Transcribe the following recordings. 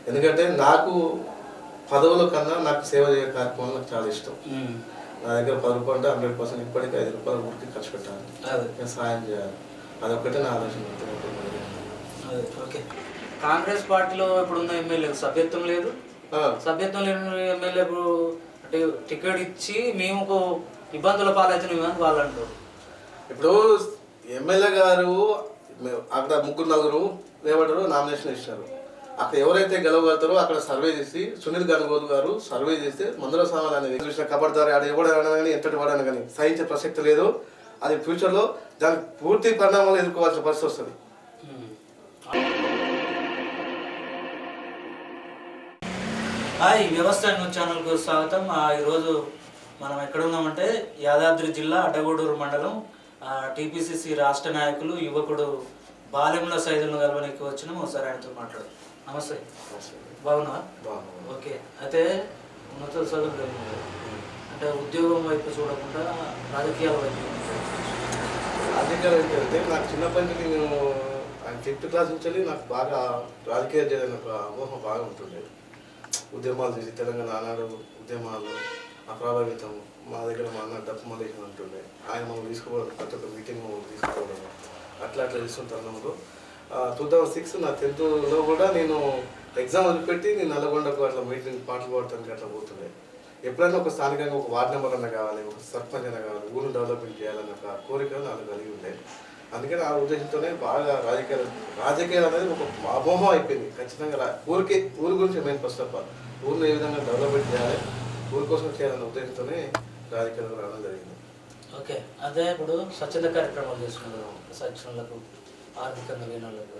ఎందుకంటే నాకు పదవుల కన్నా నాకు సేవ చేయ కార్యక్రమాలు నాకు చాలా ఇష్టం. నా దగ్గర 10 రూపాయలు అంటే 100% ఇప్పటికీ 5 రూపాయలు ఊరికి ఖర్చు పెట్టాలి, నేను సాయం చేయాలి, అదొక్కటే నా ఆలోచన. ఓకే. కాంగ్రెస్ పార్టీలో ఇప్పుడున్న ఎమ్మెల్యేలకు సభ్యత్వం లేదు, సభ్యత్వం లేని ఎమ్మెల్యేకు అంటే టికెట్ ఇచ్చి మేము ఇబ్బందుల పాలవుతున్నాం వాళ్ళు అంటారు. ఇప్పుడు ఎమ్మెల్యే గారు అక్కడ 3-4 ఏమంటారు నామినేషన్ ఇచ్చారు. అక్కడ ఎవరైతే గెలవగలుగుతారో అక్కడ సర్వే చేసి సునీల్ గన్గోలు గారు సర్వే చేస్తే మందుల సామాన్ అనేది చూసిన కబడ్దారు ఆడ ఎవడైనా కానీ ఎంతటి వాడైనా కానీ సహించే ప్రసక్తి లేదు. అది ఫ్యూచర్లో దానికి పూర్తి పరిణామాలు ఎదుర్కోవాల్సిన పరిస్థితి వస్తుంది. హాయ్, వ్యవస్థ న్యూస్ ఛానల్కు స్వాగతం. ఈరోజు మనం ఎక్కడ ఉన్నామంటే యాదాద్రి జిల్లా అడ్డగూడూరు మండలం టీపీసీసీ రాష్ట్ర నాయకులు యువకుడు బాలెముల సైదులను కలవడానికి వచ్చినాం. ఒకసారి ఆయనతో మాట్లాడు. నమస్తే, బాగున్నా? ఓకే. అయితే ఉన్నత చదువు అంటే ఉద్యోగం వైపు చూడకుండా రాజకీయాల వైపు అంటే నాకు చిన్నప్పటి నుంచి నేను 10th క్లాస్ నుంచి నాకు బాగా రాజకీయాలు చేయాలని ఒక అమోహం బాగా ఉంటుండేది. ఉద్యమాలు చేసి తెలంగాణ ఆనాడు ఉద్యమాలు అప్రభావితం మా దగ్గర మా అన్న డప్పు మలేషన్ ఉంటుండే, ఆయన మమ్మల్ని తీసుకోవడం ప్రతి ఒక్క మీటింగ్ మమ్మల్ని తీసుకోవడం అట్లా చేస్తున్న తరుణంలో 2006 నా 10th కూడా నేను ఎగ్జామ్ వదిలిపెట్టి నేను నల్లగొండకు అట్లా మీటింగ్ పాటలు పాడటానికి అట్లా పోతుండే. ఎప్పుడైనా ఒక స్థానికంగా ఒక వార్డు నెంబర్ అన్న కావాలి, ఒక సర్పంచ్ అన్న కావాలి, ఊరిని డెవలప్మెంట్ చేయాలన్న ఒక కోరిక నాకు కలిగి ఉండే. అందుకని ఆ ఉద్దేశంతోనే బాగా రాజకీయాలు అనేది ఒక అమోహం అయిపోయింది. ఖచ్చితంగా ఊరి గురించి మెయిన్ ఫస్ట్ ఆఫ్ ఆల్ ఊరిని ఏ విధంగా డెవలప్మెంట్ చేయాలి, ఊరి కోసం చేయాలన్న ఉద్దేశంతోనే రాజకీయాలకు రావడం జరిగింది. ఓకే. అదే ఇప్పుడు స్వచ్ఛంద కార్యక్రమాలు చేసుకున్నారు సచివాలకు ఆర్థికంగా లేని వాళ్ళకు.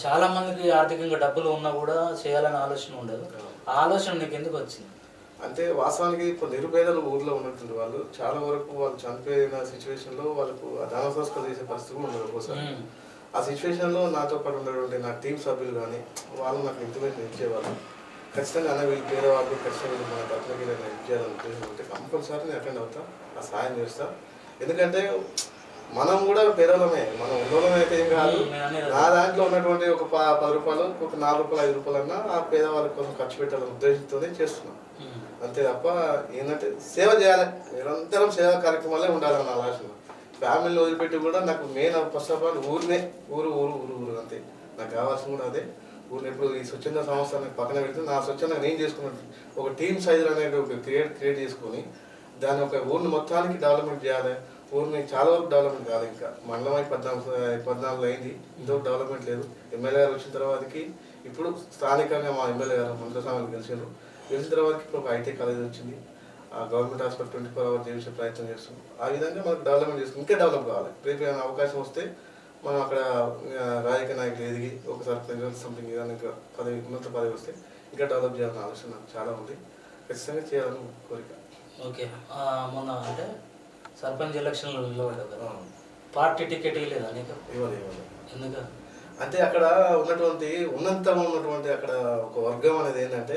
చాలా మందికి ఆర్థికంగా డబ్బులు ఉన్నా కూడా చేయాలని ఆలోచన ఉండదు. ఆ ఆలోచన నీకు ఎందుకు వచ్చింది? అంటే వాస్తవానికి ఇప్పుడు నిరుపేదలు ఊర్లో ఉన్నటువంటి వాళ్ళు చాలా వరకు వాళ్ళు చనిపోయిన సిచ్యువేషన్లో వాళ్ళకు దాన సంస్కారం చేసే పరిస్థితి కూడా ఉండదు ఒక్కోసారి. ఆ సిచ్యువేషన్లో నాతో పాటు ఉన్నటువంటి నా టీం సభ్యులు కానీ వాళ్ళు నాకు ఇన్ఫర్మేషన్ ఇచ్చేవాళ్ళు. ఖచ్చితంగా అన్న వీళ్ళు పేదవాళ్ళు, ఖచ్చితంగా మన తరఫునకి నేను ఇచ్చేయాలని ఉద్దేశం ఉంటే కంపల్సరీ నేను అటెండ్ అవుతా, ఆ సాయం చేస్తా. ఎందుకంటే మనం కూడా పేదలమే, మనం ఉన్నోళ్ళమే అయితే ఏం కాదు. నా దాంట్లో ఉన్నటువంటి ఒక 10 రూపాయలు, ఒక 4 రూపాయలు, 5 రూపాయలు అన్నా ఆ పేదవాళ్ళ కోసం ఖర్చు పెట్టాలనే ఉద్దేశంతోనే చేస్తున్నాం. అంతే తప్ప ఏంటంటే సేవ చేయాలి, నిరంతరం సేవా కార్యక్రమాలే ఉండాలని ఆలోచన. ఫ్యామిలీని వదిలిపెట్టి కూడా నాకు మెయిన్ ఫస్ట్ ఆఫ్ ఆల్ ఊరు అంతే. నాకు కావాల్సింది కూడా అదే. ఊరిని ఎప్పుడు ఈ స్వచ్ఛంద సంస్థ పక్కన పెడితే నా స్వచ్ఛందంగా నేను చేసుకున్నాను ఒక టీమ్ సైజులు అనేది ఒక క్రియేట్ చేసుకొని దాన్ని ఒక ఊరిని మొత్తానికి డెవలప్మెంట్ చేయాలి. ఊరిని చాలా వరకు డెవలప్మెంట్ కాదు. ఇంకా మండలం 14 అయింది, ఇంతవరకు డెవలప్మెంట్ లేదు. ఎమ్మెల్యే గారు వచ్చిన తర్వాతకి ఇప్పుడు స్థానికంగా మా ఎమ్మెల్యే గారు మంత్రస్వామిని గెలిచిన తర్వాతకి ఇప్పుడు ఒక ఐటీ కాలేజ్ వచ్చింది. గవర్నమెంట్ హాస్పిటల్ 24 hours చేసే ప్రయత్నం చేస్తున్నాం. ఆ విధంగా మనకు డెవలప్మెంట్ చేసుకుని ఇంకా డెవలప్ కావాలి. రేపు ఏమైనా అవకాశం వస్తే మనం అక్కడ రాజకీయ నాయకులు ఎదిగి ఒక సర్పంచ్ సంథింగ్ ఏదైనా ఇంకా ఉన్నత పదవి వస్తే ఇంకా డెవలప్ చేయాలన్న ఆలోచన నాకు చాలా ఉంది. ఖచ్చితంగా చేయాలని కోరిక. ఓకే. మొన్న అంటే సర్పంచ్ ఎలక్షన్లో నిలబడ్డావు కదా, పార్టీ టికెట్ ఇవ్వలేదా నీకు? ఇవ్వాలి. ఎందుకు అంటే అక్కడ ఉన్నటువంటి అక్కడ ఒక వర్గం అనేది ఏంటంటే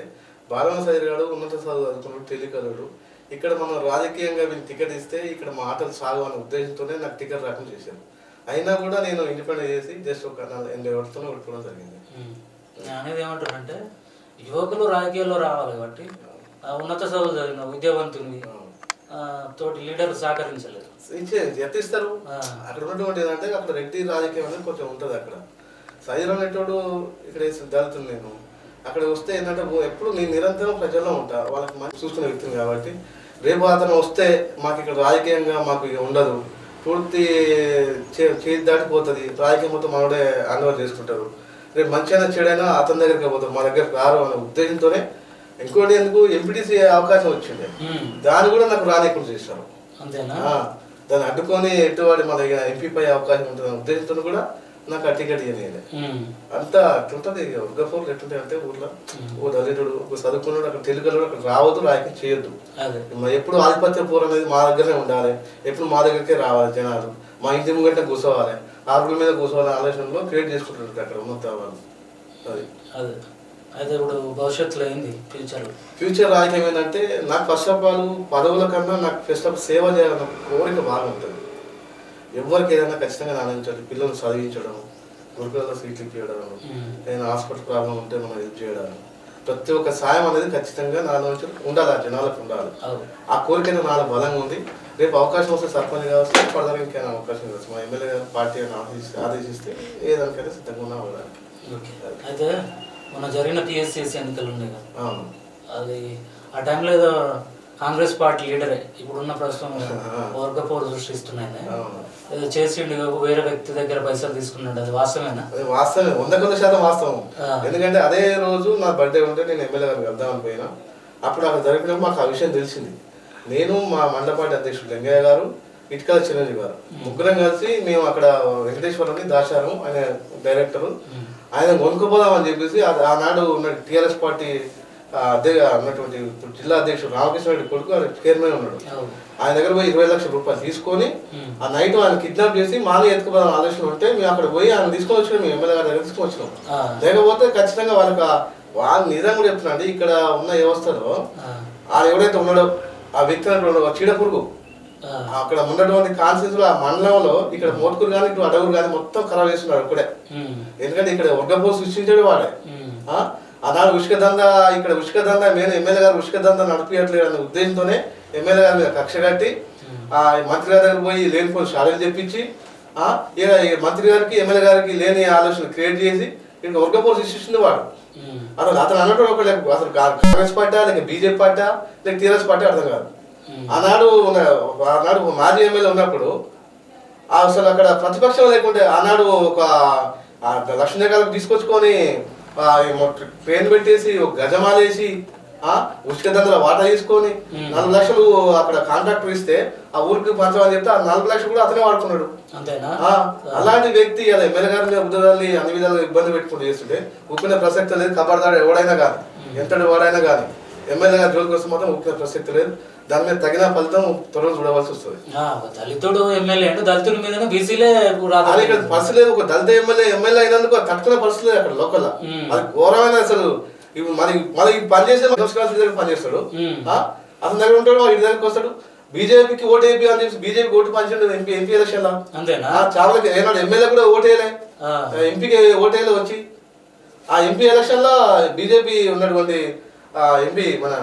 బాలెముల సైదు గారు ఉన్నత చదువు చదువుకున్నాడు, తెలియకలుడు. ఇక్కడ మనం రాజకీయంగా వీళ్ళు టికెట్ ఇస్తే ఇక్కడ మా ఆటలు సాగు అనే ఉద్దేశంతోనే నాకు టికెట్ రాకుండా చేశారు. అయినా కూడా నేను ఇండిపెండెంట్ చేసి జస్ట్ ఒక 80 ఓట్లతో ఓడిపోవడం జరిగింది. అనేది ఏమంటారంటే యువకులు రాజకీయాల్లో రావాలి కాబట్టి ఉన్నత చదువు చదివిన విద్యావంతుని తోటి లీడర్ సహకరించలేదు. ఎత్తిస్తారు. అక్కడ ఉన్నటువంటి ఏంటంటే అక్కడ రెడ్డి రాజకీయం అనేది కొంచెం ఉంటుంది. అక్కడ సైజు అనేటోడు ఇక్కడ దళితులు నేను అక్కడ వస్తే ఏంటంటే ఎప్పుడు నేను నిరంతరం ప్రజల్లో ఉంటా, వాళ్ళకి మంచి చూసుకునే వ్యక్తిని కాబట్టి రేపు అతను వస్తే మాకు ఇక్కడ రాజకీయంగా మాకు ఇక ఉండదు, పూర్తి చేతి దాటిపోతుంది, రాజకీయం మొత్తం మనోడే హ్యాండ్ ఓవర్ చేసుకుంటారు. రేపు మంచిగా చెడైనా అతని దగ్గరికి పోతారు, మా దగ్గరకు రారు అనే ఉద్దేశంతోనే. ఇంకోటి ఎందుకు ఎంపీటీసీ అవకాశం వచ్చింది, దాన్ని కూడా నాకు రానికుండా చేశారు. దాన్ని అడ్డుకొని ఎటువాడి మన దగ్గర ఎంపీ పై అవకాశం ఉంటుంది అనే ఉద్దేశంతో కూడా నాకు ఆ టికెట్ ఇవ్వలేదు. అంతా అట్లుంటుంది. వర్గపోర్లు ఎట్లుంటాయి అంటే ఊర్లో ఓ దళితుడు ఒక చదువుకున్నాడు అక్కడ తెలుగులో అక్కడ రావద్దు, రాయకం చేయొద్దు. ఎప్పుడు ఆధిపత్య పూర్ అనేది మా దగ్గరనే ఉండాలి, ఎప్పుడు మా దగ్గరికే రావాలి జనాలు, మా ఇంటి ముంగంటే కూర్చోవాలి, ఆరుగుల మీద కూర్చోవాలి ఆలోచనలో క్రియేట్ చేసుకుంటారు అక్కడ ఉన్నత వాళ్ళు. అది అయితే ఇప్పుడు భవిష్యత్తులో ఏంది ఫ్యూచర్ రాజకీయం ఏంటంటే నాకు ఫస్ట్ ఆఫ్ ఆల్ పదవుల కన్నా నాకు ఫస్ట్ ఆఫ్ సేవ చేయాలన్న కోరిక బాగా ఉంటుంది. ఎవరికి ఏదైనా ఖచ్చితంగా ఆనందించాలి, పిల్లల్ని చదివించడం, గురుకులలో సీట్లు ఇప్పించడం, ఏదైనా హాస్పిటల్ ప్రాబ్లం ఉంటే మనం హెల్ప్ చేయడం, ప్రతి ఒక్క సాయం అనేది ఖచ్చితంగా నా నుంచి ఉండాలి, ఆ జనాలకు ఉండాలి. ఆ కోరిక నాలో బలంగా ఉంది. రేపు అవకాశం వస్తే సర్పంచ్ కావచ్చు, ఫర్దర్ ఇంకైనా అవకాశం కావచ్చు, మా ఎమ్మెల్యే గారు పార్టీ ఆదేశిస్తే ఏదానికైతే సిద్ధంగా ఉన్నా అవ్వడానికి. అయితే మన జరిగిన టీఎస్సీసీ ఎన్నికలు ఉన్నాయి కదా, అవును, అది ఆ టైంలో ఏదో కాంగ్రెస్ పార్టీ లీడరే ఇప్పుడున్న ప్రస్తుతం వర్గపోరు సృష్టిస్తున్నాయి, ఏదో చేసిండు వేరే వ్యక్తి దగ్గర పైసలు తీసుకున్నాడు, అది వాస్తవేనా? అది వాస్తవమే, 100% వాస్తవం. ఎందుకంటే అదే రోజు నా బర్త్డే ఉంటే నేను ఎమ్మెల్యే గారికి వెళ్దామని పోయినా. అప్పుడు అక్కడ జరిగినప్పుడు మాకు ఆ విషయం తెలిసింది. నేను, మా మండల పార్టీ అధ్యక్షుడు లింగయ్య గారు, ఇటుకల చిరంజీవి గారు, ముగ్గురం కలిసి మేము అక్కడ వెంకటేశ్వరంని దాచారం, ఆయన డైరెక్టరు, ఆయన కొనుక్కోపోదామని చెప్పేసి ఆనాడు ఉన్న టీఆర్ఎస్ పార్టీ ఉన్నటువంటి జిల్లా అధ్యక్షుడు రామకృష్ణ రెడ్డి కొడుకు చైర్మన్ ఉన్నాడు. ఆయన దగ్గర పోయి 20 లక్షల రూపాయలు తీసుకొని ఆ నైట్ ఆయన కిడ్నాప్ చేసి మాని ఎత్తుకుపోదాం ఆలోచన ఉంటే మేము అక్కడ పోయి ఆయన తీసుకొని వచ్చినాం, మేము ఎమ్మెల్యే గారి దగ్గర తీసుకొని వచ్చినాం. లేకపోతే ఖచ్చితంగా వాళ్ళు నిజంగా కూడా చెప్తున్నాండి, ఇక్కడ ఉన్న వ్యవస్థలో ఆయన ఎవరైతే ఉన్నాడో ఆ వ్యక్తి అన్నటువంటి చీడ పురుగు అక్కడ ఉన్నటువంటి కాన్సెన్స్ లో, ఆ మండలంలో ఇక్కడ మోత్కూరు కానీ ఇటు అడవురు కానీ మొత్తం ఖరాబ్ చేస్తున్నాడు ఇక్కడే. ఎందుకంటే ఇక్కడ వర్గపోరు సృష్టించాడు వాడే. ఆనాడు ఇక్కడ ఉష్క దందా మేము ఎమ్మెల్యే గారు ఉష్క దందా నడిపించట్లేదు అనే ఉద్దేశంతోనే ఎమ్మెల్యే గారి మీద కక్ష కట్టి ఆ మంత్రి గారి దగ్గర పోయి లేనిపోయి షాడీలు చెప్పించి మంత్రి గారికి ఎమ్మెల్యే గారికి లేని ఆలోచన క్రియేట్ చేసి ఇక్కడ వర్గపోరు సృష్టిస్తుంది వాడు. అతను అన్నట్టు అసలు కాంగ్రెస్ పార్టీ లేక బీజేపీ పార్టీ లేక టీఆర్ఎస్ పార్టీ అర్థం కాదు. ఆనాడు మాజీ ఎమ్మెల్యే ఉన్నప్పుడు అసలు అక్కడ ప్రతిపక్షం లేకుంటే ఆనాడు ఒక 1 లక్ష ఎకరాలకు తీసుకొచ్చుకొని ట్రైన్ పెట్టేసి ఒక గజమాలేసి ఉచిత దండల వాటా తీసుకొని 4 లక్షలు అక్కడ కాంట్రాక్టర్ ఇస్తే ఆ ఊరికి పంచమని చెప్తే ఆ 4 లక్షలు కూడా అతనే వాడుకున్నాడు. అలాంటి వ్యక్తి అలా ఎమ్మెల్యే గారి మీద ఉద్యోగాన్ని అన్ని విధాలుగా ఇబ్బంది పెట్టుకుంటూ చేస్తుంటే ఉప్పిన ప్రసక్తి లేదు. కబడ్దాడు ఎవడైనా కానీ ఎంతటి వాడైనా కానీ ఎమ్మెల్యే గారి జోలికి వస్తే మాత్రం ఉప్పిన ప్రసక్తి లేదు. దాని మీద తగిన ఫలితం త్వరలో చూడవలసి వస్తుంది. దళితుడు ఎమ్మెల్యే అంటే దళితుల మీద బీసీలే పరిస్థితి లేదు. ఒక దళిత ఎమ్మెల్యే అయినందుకు తక్కువ పరిస్థితి లేదు అక్కడ లోకల్. అది ఘోరమైన అసలు ఇప్పుడు మనకి పనిచేసే పనిచేస్తాడు, అతని దగ్గర ఉంటాడు, ఇంటి దగ్గరికి వస్తాడు. బీజేపీకి ఓటు వేపి అని చెప్పి బీజేపీకి ఓటు పంచాడు ఎంపీ ఎలక్షన్ లో. చాలా ఏనాడు ఎమ్మెల్యే కూడా ఓటేయలే, ఎంపీకి ఓటేయలే వచ్చి. ఆ ఎంపీ ఎలక్షన్ లో బీజేపీ ఉన్నటువంటి ఎంపీ మన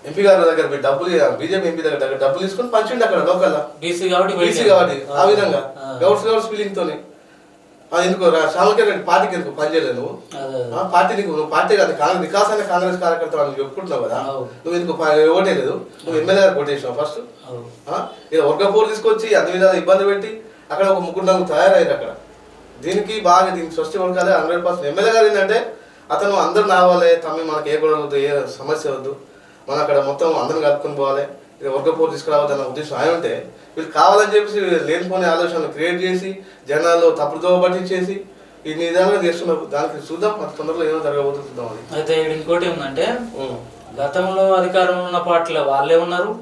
ఎంపీ గారి దగ్గర డబ్బులు బీజేపీ ఎంపీ దగ్గర డబ్బులు తీసుకొని పంచిండు అక్కడ లోకల్ బీసీ కాబట్టి ఆ విధంగా గౌడ్స్ ఫీలింగ్ తోని ఎందుకు శ్యామకే రెడ్డి పార్టీకి ఎందుకు పనిచేయలేదు నువ్వు? పార్టీ నువ్వు పార్టీ కాదు వికాసాన్ని కాంగ్రెస్ కార్యకర్త అని చెప్పుకుంటున్నావు కదా, నువ్వు ఎందుకు ఓటేయలేదు? నువ్వు ఎమ్మెల్యే గారు ఓటేసినావు ఫస్ట్. ఇలా వర్గపోరు తీసుకొచ్చి అన్ని విధాలు ఇబ్బంది పెట్టి అక్కడ ఒక 3 తయారయ్యారు అక్కడ. దీనికి స్వస్తి కొనకాలి 100%. ఎమ్మెల్యే గారు ఏంటంటే అతను అందరు నావాలి, తమ్మి మనకి ఏ గొడవ వద్దు, ఏ సమస్య వద్దు, మనం అక్కడ మొత్తం అందరిని కలుపుకొని పోవాలి, ఇక వర్గపోరు తీసుకురావద్దు అన్న ఉద్దేశం ఆయన ఉంటే వీళ్ళు కావాలని చెప్పేసి లేనిపోని ఆలోచనలు క్రియేట్ చేసి జనాల్లో తప్పుదో పట్టించేసి ఇన్ని విధాలుగా చేస్తున్నారు. దానికి చూద్దాం, తొందరలో ఏమో జరగబోతుంది చూద్దాం. అది అయితే ఇంకోటి ఏమంటే గతంలో అధికారంలో ఉన్న పార్టీలో వాళ్ళే ఉన్నారు,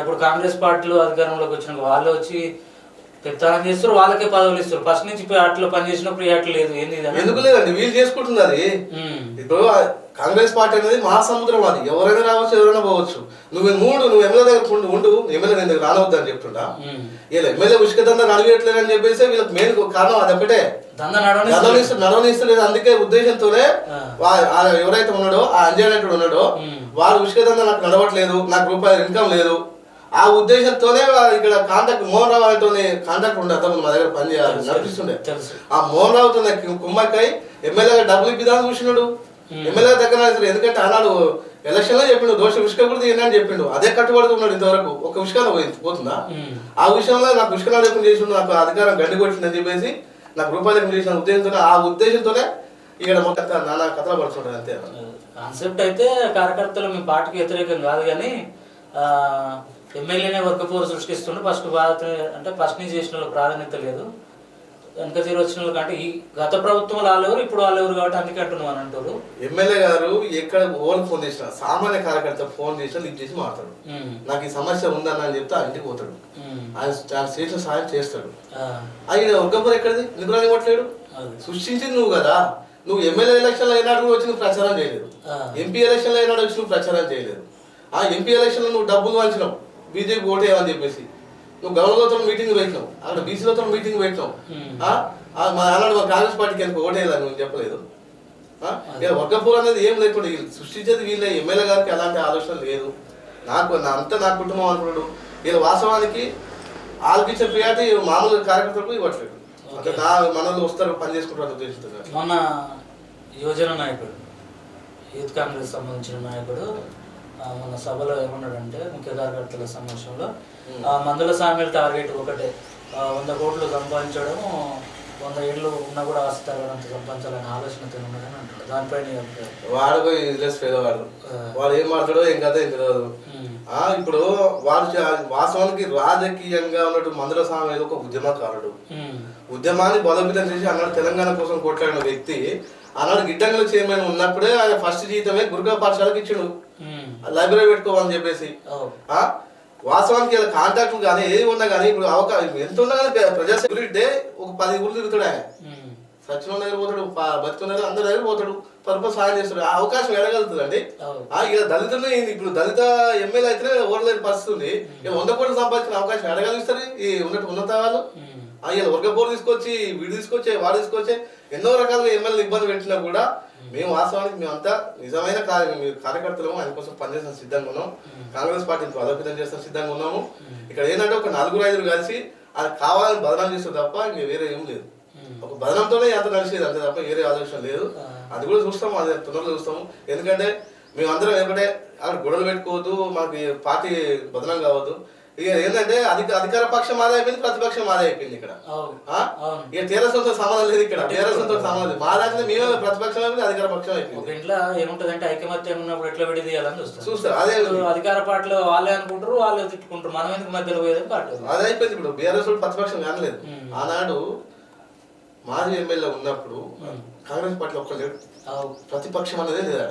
ఇప్పుడు కాంగ్రెస్ పార్టీలో అధికారంలోకి వచ్చినాక వాళ్ళే వచ్చి పెత్తనం చేస్తారు, వాళ్ళకే పదవులు ఇస్తారు. ఫస్ట్ నుంచి అట్లా పని చేసినప్పుడు అట్లా లేదు. ఏంది ఎందుకు లేదండి, వీళ్ళు చేసుకుంటున్నారు. ఇప్పుడు కాంగ్రెస్ పార్టీ అనేది మహాసముద్రం, అది ఎవరైనా రావచ్చు, ఎవరైనా పోవచ్చు. నువ్వు ఎమ్మెల్యే దగ్గర ఉండు, ఎమ్మెల్యే నేను దగ్గర రానవద్దు అని చెప్తుంటా. ఇలా ఎమ్మెల్యే ఉచిత దందా నడవట్లేదు అని చెప్పేసి వీళ్ళకి మెయిన్ కారణం అది ఒకటే, నడవనిస్తలేదు. అందుకే ఉద్దేశంతోనే ఎవరైతే ఉన్నాడో ఆ అంజనేయుడు ఉన్నాడో వాడు ఉచిత దందా నాకు నడవట్లేదు, నాకు రూపాయలు ఇన్కమ్ లేదు, ఆ ఉద్దేశంతోనే ఇక్కడ కాంట్రాక్ట్ మోహన్ రావు అనేటువంటి కాంట్రాక్ట్ ఉండే అతను మా దగ్గర పనిచేయాలి నడిపిస్తుండే. ఆ మోహన్ రావుతో కుమ్మక్కై ఎమ్మెల్యేగా డబ్బులు ఇప్పిదాన్ని చూసినాడు. ఎమ్మెల్యే దగ్గర ఎందుకంటే ఆనాడు ఎలక్షన్ లో చెప్పిండు దోష ఉష్క కూడా తినని చెప్పిండు. అదే కట్టుబడుతున్నాడు ఇంతవరకు. ఒక ఉష్కాన పోతుందా? ఆ విషయంలో నాకు ఉష్కనా లేకుండా చేసిండు, నాకు అధికారం గడ్డి కొట్టిందని చెప్పేసి నాకు రూపాయలు చేసిన ఉద్దేశంతోనే, ఆ ఉద్దేశంతోనే ఇక్కడ మొత్తం నానా కథలు పడుతుంటారు అంతే. కాన్సెప్ట్ అయితే కార్యకర్తలు మీ పార్టీకి వ్యతిరేకం కాదు, కానీ ఎమ్మెల్యేనే వర్గపోరు సృష్టిస్తుండే. ఫస్ట్ నుంచి చేసిన వాళ్ళు ప్రాధాన్యత లేదు, వెనక తీరు వచ్చిన వాళ్ళు అంటే ఈ గత ప్రభుత్వంలో వాళ్ళెవరు, ఇప్పుడు వాళ్ళెవరు కాబట్టి అందుకే అంటున్నాం అని అంటారు. ఎమ్మెల్యే గారు ఎక్కడ ఫోన్ చేసిన సామాన్య కార్యకర్త ఫోన్ చేసినా లిఫ్ట్ చేసి మాట్లాడు, నాకు ఈ సమస్య ఉందన్న అని చెప్తే ఆ ఇంటికి పోతాడు, ఆయన చేసిన సాయం చేస్తాడు. ఆయన వర్గపోరు ఎక్కడిది, నిధులు ఇవ్వట్లేడు. సృష్టించింది నువ్వు కదా. నువ్వు ఎమ్మెల్యే ఎలక్షన్ లో అయినాడు వచ్చి నువ్వు ప్రచారం చేయలేదు, ఎంపీ ఎలక్షన్ లో అయినాడు వచ్చి నువ్వు ప్రచారం చేయలేదు. ఆ ఎంపీ ఎలక్షన్ లో నువ్వు డబ్బులు వంచినావు బీజేపీ ఓటేయమని చెప్పేసి. నువ్వు గవర్నర్లతో మీటింగ్ పెట్టినావు, అక్కడ బీసీలతో మీటింగ్ పెట్టినావు. మా అలాంటి మా కాంగ్రెస్ పార్టీకి ఎందుకు ఓటేయాలని నువ్వు చెప్పలేదు. వర్గపూర్ అనేది ఏం లేకుండా సృష్టించేది వీళ్ళే. ఎమ్మెల్యే గారికి అలాంటి ఆలోచన లేదు. అంతా నా కుటుంబం అనుకున్నాడు. వీళ్ళ వాస్తవానికి వాళ్ళకి ఇచ్చే ప్రియారిటీ మామూలు కార్యకర్తలకు ఇవ్వట్లేదు. అంటే నా మనల్ని వస్తారు పని చేసుకుంటారు ఉద్దేశిస్తున్నారు. మొన్న యువజన నాయకుడు, యూత్ కాంగ్రెస్ సంబంధించిన నాయకుడు మన సభలో ఏమన్నాడంటే ముఖ్య కార్యకర్తల సమక్షంలో మందుల సామ్యాల టార్గెట్ ఒకటే, 100 కోట్లు సంపాదించడం, 100 ఏళ్ళు ఉన్నా కూడా ఆస్తి తరగడంత సంపాదించాలనే ఆలోచనతో ఉన్నాడని అంటాడు. దానిపైన వాడు పోయి ఇన్లెస్ పేదవాడు, వాడు ఏం మాట్లాడో ఏం కదా ఏం తెలియదు. ఇప్పుడు వాడు వాస్తవానికి రాజకీయంగా ఉన్నట్టు మందుల స్వామి ఒక ఉద్యమకారుడు. ఉద్యమాన్ని బలోపేతం చేసి అన్నాడు తెలంగాణ కోసం కొట్లాడిన వ్యక్తి. అన్నాడు గిడ్డంగుల చైర్మన్ ఉన్నప్పుడే ఆయన ఫస్ట్ జీతమే గురుగా పాఠశాలకు ఇచ్చాడు, లైబ్రరీ పెట్టుకోవాలని చెప్పేసి. వాస్తవానికి కాంటాక్ట్లు కానీ ఏది ఉన్నా కానీ ఇప్పుడు అవకాశం ఎంత ఉన్నా కానీ ప్రజాసేవకుడే ఒక 10 ఊళ్ళు తిరుగుతాడు. ఆయన సచివం దగ్గర పోతాడు, బతుకున్న అందరి దగ్గర పోతాడు, పర్పస్ సాయం చేస్తాడు. ఆ అవకాశం ఎడగలుగుతుందండి. ఇక దళితులు ఇప్పుడు దళిత ఎమ్మెల్యే అయితేనే ఓడలేని పరిస్థితి ఉంది. ఇక 100 కోట్లు సంపాదించిన అవకాశం ఎడగలుగుతారు ఈ ఉన్నత వాళ్ళు. ఇలా వర్గపోరు తీసుకొచ్చి వీడు తీసుకొచ్చే వాడు తీసుకొచ్చే ఎన్నో రకాలుగా ఎమ్మెల్యేలు ఇబ్బంది పెట్టినా కూడా మేము వాస్తవానికి మేమంతా నిజమైన కార్యకర్తలు ఆయన కోసం పనిచేసిన సిద్ధంగా ఉన్నాం. కాంగ్రెస్ పార్టీని బలోపేతం చేసిన సిద్ధంగా ఉన్నాము. ఇక్కడ ఏంటంటే ఒక 4-5 కలిసి అది కావాలని బదనాం చేస్తారు తప్ప ఇంకా వేరే ఏం లేదు. ఒక బదనంతోనే ఎంత నడిచేది అంతే తప్ప వేరే ఆలోచన లేదు. అది కూడా చూస్తాము, అది తొందరలో చూస్తాము. ఎందుకంటే మేమందరం ఏమంటే అక్కడ గొడవలు పెట్టుకోవద్దు, మాకు పార్టీ బదనం కావద్దు. ఇక ఏంటంటే అధికార పక్షం మాదే అయిపోయింది, ప్రతిపక్షం మాదే అయిపోయింది. ఇక్కడ ఇక టీఆర్ఎస్తో సంబంధం లేదు. ఇక్కడ టీఆర్ఎస్తో సంబంధం లేదు. మా రాజ్యంలో మేమే ప్రతిపక్షం అయిపోయింది, అధికార పక్షం అయిపోయింది. ఇంట్లో ఏముంటదంటే ఐకమత్యం ఉన్నప్పుడు ఎట్లా విడి తీయాలని చూస్తారు. అదే అధికార పార్టీలో వాళ్ళే అనుకుంటారు, వాళ్ళే తిట్టుకుంటారు, మనం ఎందుకు మధ్యలో పోయేది పార్టీ అదే అయిపోయింది. ఇప్పుడు బీఆర్ఎస్ ప్రతిపక్షం కానలేదు. ఆనాడు మాజీ ఎమ్మెల్యే ఉన్నప్పుడు కాంగ్రెస్ పార్టీలో ఒక్క లేడు, ప్రతిపక్షం అనేది లేదా,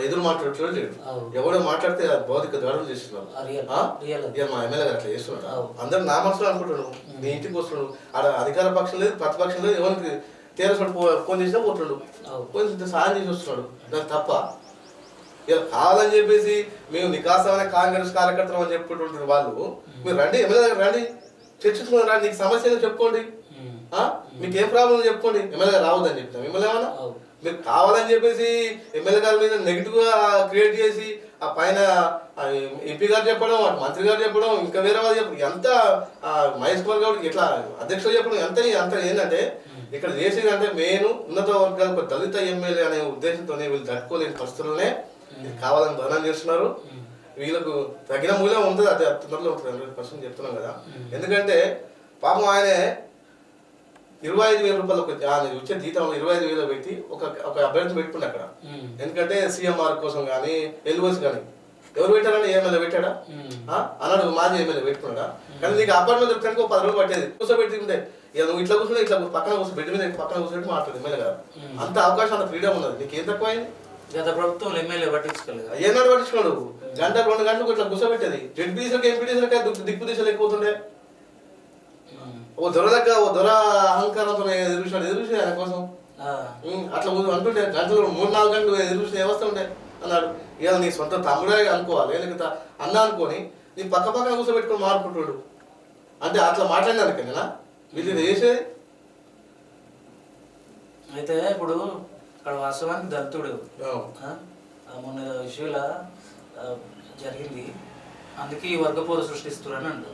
ఎదురు మాట్లాడట్లేదు లేడు. ఎవడో మాట్లాడితే భౌతిక దాడులు చేస్తున్నారు. మా ఎమ్మెల్యే గారు అట్లా చేస్తున్నాడు. అందరు నా మనసులో అనుకుంటున్నాడు, నీ ఇంటికి వస్తున్నాడు. ఆడ అధికార పక్షం లేదు, ప్రతిపక్షం లేదు. ఎవరికి తీరసడు ఫోన్ చేసినా పోతున్నాడు, ఫోన్ సాయం చేసి వస్తున్నాడు. దానికి తప్ప ఇలా కావాలని చెప్పేసి మేము నికాసమైన కాంగ్రెస్ కార్యకర్తలు అని చెప్పుకుంటుంటారు వాళ్ళు. మీరు రండి, ఎమ్మెల్యే దగ్గర రండి, చర్చించుకుని రండి, నీకు సమస్య ఏదో చెప్పుకోండి, మీకు ఏం ప్రాబ్లం చెప్పుకోండి. ఎమ్మెల్యే రావద్దని చెప్తాం. ఎమ్మెల్యే ఏమన్నా మీరు కావాలని చెప్పేసి ఎమ్మెల్యే గారి మీద నెగిటివ్ గా క్రియేట్ చేసి ఆ పైన ఎంపీ గారు చెప్పడం, అటు మంత్రి గారు చెప్పడం, ఇంకా వేరే వాళ్ళు చెప్పడం, ఎంత మహేష్ కుమార్ గౌడ్కి ఇట్లా అధ్యక్షులు చెప్పడం అంత ఏంటంటే ఇక్కడ చేసేది అంటే మెయిన్ ఉన్నత వర్గాలకు దళిత ఎమ్మెల్యే అనే ఉద్దేశంతోనే వీళ్ళు తట్టుకోలేని పరిస్థితులనే కావాలని బదనం చేస్తున్నారు. వీళ్ళకు తగిన మూల్యం ఉంటుంది, అది తొందరలో ఉంటుంది, 100% చెప్తున్నాం కదా. ఎందుకంటే పాపం ఆయనే 25,000 రూపాయలకు వచ్చే జీతంలో 25,000 పెట్టి ఒక అభ్యర్థి పెట్టుకుంటే అక్కడ. ఎందుకంటే సీఎంఆర్ కోసం కానీ ఎల్ఓసి కానీ ఎవరు పెట్టారని ఎమ్మెల్యే పెట్టాడా అన్నాడు, మాజీ ఎమ్మెల్యే పెట్టుకున్నాడా. కానీ నీకు అపార్ట్మెంట్ దొరకడానికి ఒక 10 రోజులు పట్టేది. కూర్చోబెట్టుకుంటే ఇక నువ్వు ఇట్లా కూర్చున్నా ఇట్లా పక్కన కూర్చో, బెడ్ మీద పక్కన కూర్చోబెట్టి మాట్లాడు ఎమ్మెల్యే గారు. అంత అవకాశం, అంత ఫ్రీడమ్ ఉన్నది. నీకు ఏం తక్కువైంది? గత ప్రభుత్వం ఎమ్మెల్యే పట్టించుకోలేదు. ఏనాడు పట్టించుకోడు. 1-2 గంటలకు ఇట్లా కూర్చోబెట్టేది. జెడ్పీసీలకు ఎంపీటీసీలకి దిక్కు దిశలు ఎక్కువతుండే. ఓ దొర అహంకారంతో ఎదురుసాడు ఆయన కోసం. అట్లా అంటుండే గంటలు 3-4 గంటలు ఎదురుసిన వ్యవస్థ ఉండే అన్నాడు. ఇవాళ నీ సొంత తమ్ముడే అనుకోవాలి, లేకపోతే అన్న అనుకొని నీ పక్కన కూర్చోబెట్టుకొని మాట్లాడుకుంటాడు. అంటే అట్లా మాట్లాడినానికేనా వీళ్ళు చేసేది? అయితే ఇప్పుడు అక్కడ వాస్తవానికి దళితుడు మొన్న ఇష్యూలా జరిగింది, అందుకే ఈ వర్గపోరు సృష్టిస్తున్నారని అంటారు.